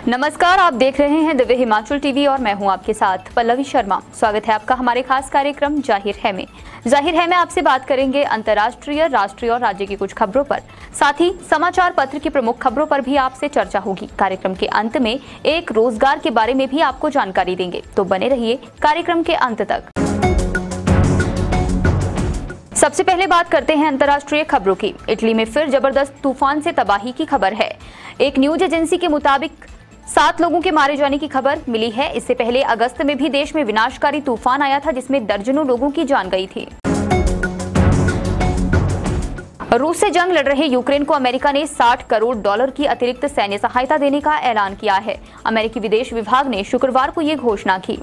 नमस्कार, आप देख रहे हैं दिव्य हिमाचल टीवी और मैं हूं आपके साथ पल्लवी शर्मा। स्वागत है आपका हमारे खास कार्यक्रम जाहिर है में। जाहिर है में आपसे बात करेंगे अंतर्राष्ट्रीय, राष्ट्रीय और राज्य की कुछ खबरों पर। साथ ही समाचार पत्र की प्रमुख खबरों पर भी आपसे चर्चा होगी। कार्यक्रम के अंत में एक रोजगार के बारे में भी आपको जानकारी देंगे, तो बने रहिए कार्यक्रम के अंत तक। सबसे पहले बात करते हैं अंतर्राष्ट्रीय खबरों की। इटली में फिर जबरदस्त तूफान से तबाही की खबर है। एक न्यूज एजेंसी के मुताबिक 7 लोगों के मारे जाने की खबर मिली है। इससे पहले अगस्त में भी देश में विनाशकारी तूफान आया था, जिसमें दर्जनों लोगों की जान गई थी। रूस से जंग लड़ रहे यूक्रेन को अमेरिका ने $60 करोड़ की अतिरिक्त सैन्य सहायता देने का ऐलान किया है। अमेरिकी विदेश विभाग ने शुक्रवार को ये घोषणा की।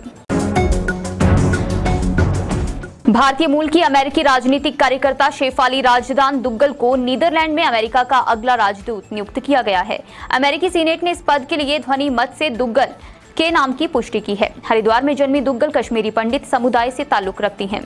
भारतीय मूल की अमेरिकी राजनीतिक कार्यकर्ता शेफाली राजदान दुग्गल को नीदरलैंड में अमेरिका का अगला राजदूत नियुक्त किया गया है। अमेरिकी सीनेट ने इस पद के लिए ध्वनि मत से दुग्गल के नाम की पुष्टि की है। हरिद्वार में जन्मी दुग्गल कश्मीरी पंडित समुदाय से ताल्लुक रखती हैं।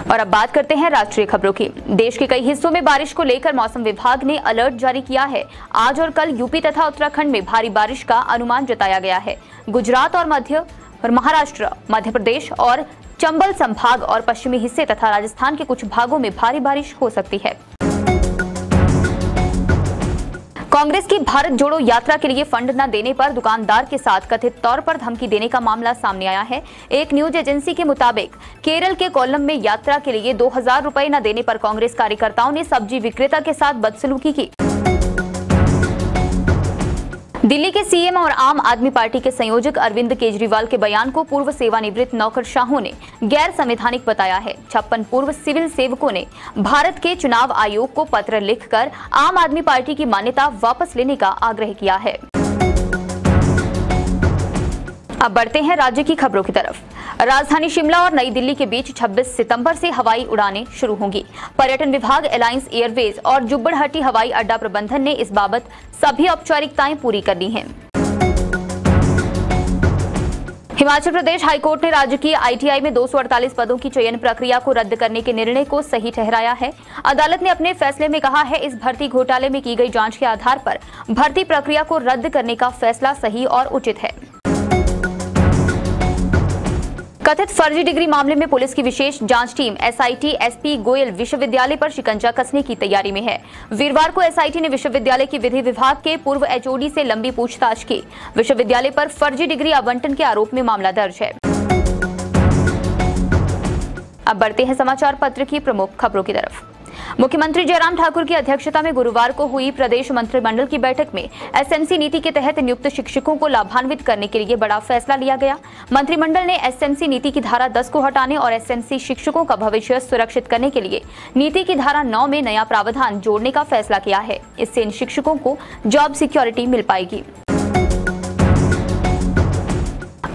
और अब बात करते हैं राष्ट्रीय खबरों की। देश के कई हिस्सों में बारिश को लेकर मौसम विभाग ने अलर्ट जारी किया है। आज और कल यूपी तथा उत्तराखंड में भारी बारिश का अनुमान जताया गया है। गुजरात और महाराष्ट्र, मध्य प्रदेश और चंबल संभाग और पश्चिमी हिस्से तथा राजस्थान के कुछ भागों में भारी बारिश हो सकती है। कांग्रेस की भारत जोड़ो यात्रा के लिए फंड न देने पर दुकानदार के साथ कथित तौर पर धमकी देने का मामला सामने आया है। एक न्यूज एजेंसी के मुताबिक केरल के कोल्लम में यात्रा के लिए 2000 रुपए न देने पर कांग्रेस कार्यकर्ताओं ने सब्जी विक्रेता के साथ बदसलूकी की। दिल्ली के सीएम और आम आदमी पार्टी के संयोजक अरविंद केजरीवाल के बयान को पूर्व सेवानिवृत्त नौकरशाहों ने गैर संवैधानिक बताया है। 56 पूर्व सिविल सेवकों ने भारत के चुनाव आयोग को पत्र लिखकर आम आदमी पार्टी की मान्यता वापस लेने का आग्रह किया है। अब बढ़ते हैं राज्य की खबरों की तरफ। राजधानी शिमला और नई दिल्ली के बीच 26 सितंबर से हवाई उड़ानें शुरू होंगी। पर्यटन विभाग, एलायंस एयरवेज और जुब्बड़हट्टी हवाई अड्डा प्रबंधन ने इस बाबत सभी औपचारिकताएं पूरी कर ली हैं। हिमाचल प्रदेश हाईकोर्ट ने राज्य की आईटीआई में 248 पदों की चयन प्रक्रिया को रद्द करने के निर्णय को सही ठहराया है। अदालत ने अपने फैसले में कहा है, इस भर्ती घोटाले में की गई जांच के आधार पर भर्ती प्रक्रिया को रद्द करने का फैसला सही और उचित है। कथित फर्जी डिग्री मामले में पुलिस की विशेष जांच टीम एसआईटी एसपी गोयल विश्वविद्यालय पर शिकंजा कसने की तैयारी में है। वीरवार को एसआईटी ने विश्वविद्यालय की विधि विभाग के पूर्व एचओडी से लंबी पूछताछ की। विश्वविद्यालय पर फर्जी डिग्री आवंटन के आरोप में मामला दर्ज है। अब बढ़ते हैं समाचार पत्र की प्रमुख खबरों की तरफ। मुख्यमंत्री जयराम ठाकुर की अध्यक्षता में गुरुवार को हुई प्रदेश मंत्रिमंडल की बैठक में एसएमसी नीति के तहत नियुक्त शिक्षकों को लाभान्वित करने के लिए बड़ा फैसला लिया गया। मंत्रिमंडल ने एसएमसी नीति की धारा 10 को हटाने और एसएमसी शिक्षकों का भविष्य सुरक्षित करने के लिए नीति की धारा 9 में नया प्रावधान जोड़ने का फैसला किया है। इससे इन शिक्षकों को जॉब सिक्योरिटी मिल पाएगी।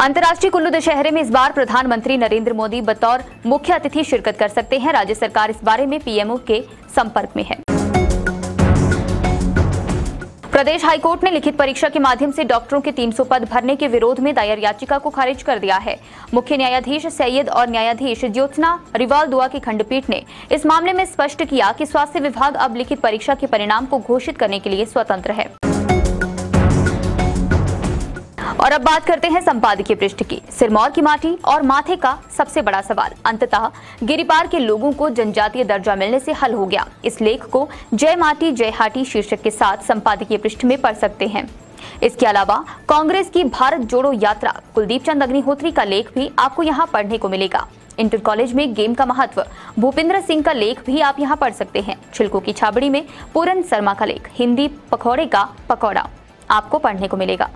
अंतर्राष्ट्रीय कुल्लू दशहरे में इस बार प्रधानमंत्री नरेंद्र मोदी बतौर मुख्य अतिथि शिरकत कर सकते हैं। राज्य सरकार इस बारे में पीएमओ के संपर्क में है। प्रदेश हाईकोर्ट ने लिखित परीक्षा के माध्यम से डॉक्टरों के 300 पद भरने के विरोध में दायर याचिका को खारिज कर दिया है। मुख्य न्यायाधीश सैयद और न्यायाधीश ज्योत्सना रिवाल दुआ की खंडपीठ ने इस मामले में स्पष्ट किया कि स्वास्थ्य विभाग अब लिखित परीक्षा के परिणाम को घोषित करने के लिए स्वतंत्र है। और अब बात करते हैं संपादकीय पृष्ठ की। सिरमौर की माटी और माथे का सबसे बड़ा सवाल अंततः गिरिपार के लोगों को जनजातीय दर्जा मिलने से हल हो गया। इस लेख को जय माटी जय हाटी शीर्षक के साथ संपादकीय पृष्ठ में पढ़ सकते हैं। इसके अलावा कांग्रेस की भारत जोड़ो यात्रा कुलदीप चंद अग्निहोत्री का लेख भी आपको यहाँ पढ़ने को मिलेगा। इंटर कॉलेज में गेम का महत्व भूपेंद्र सिंह का लेख भी आप यहाँ पढ़ सकते हैं। छिलकों की छाबड़ी में पूरन शर्मा का लेख हिंदी पकौड़े का पकौड़ा आपको पढ़ने को मिलेगा।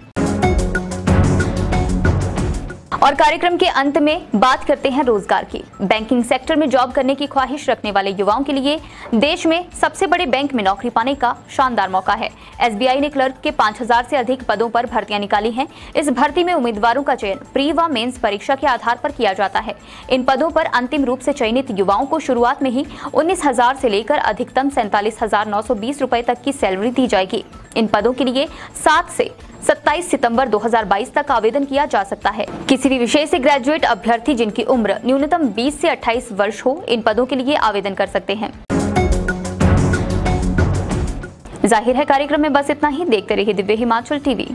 और कार्यक्रम के अंत में बात करते हैं रोजगार की। बैंकिंग सेक्टर में जॉब करने की ख्वाहिश रखने वाले युवाओं के लिए देश में सबसे बड़े बैंक में नौकरी पाने का शानदार मौका है। एसबीआई ने क्लर्क के 5000 से अधिक पदों पर भर्तियां निकाली हैं। इस भर्ती में उम्मीदवारों का चयन प्री व मेंस परीक्षा के आधार पर किया जाता है। इन पदों पर अंतिम रूप से चयनित युवाओं को शुरुआत में ही 19,000 से लेकर अधिकतम 47,920 रुपए तक की सैलरी दी जाएगी। इन पदों के लिए 7 से 27 सितंबर 2022 तक आवेदन किया जा सकता है। किसी भी विषय से ग्रेजुएट अभ्यर्थी जिनकी उम्र न्यूनतम 20 से 28 वर्ष हो, इन पदों के लिए आवेदन कर सकते हैं। जाहिर है कार्यक्रम में बस इतना ही। देखते रहिए दिव्य हिमाचल टीवी।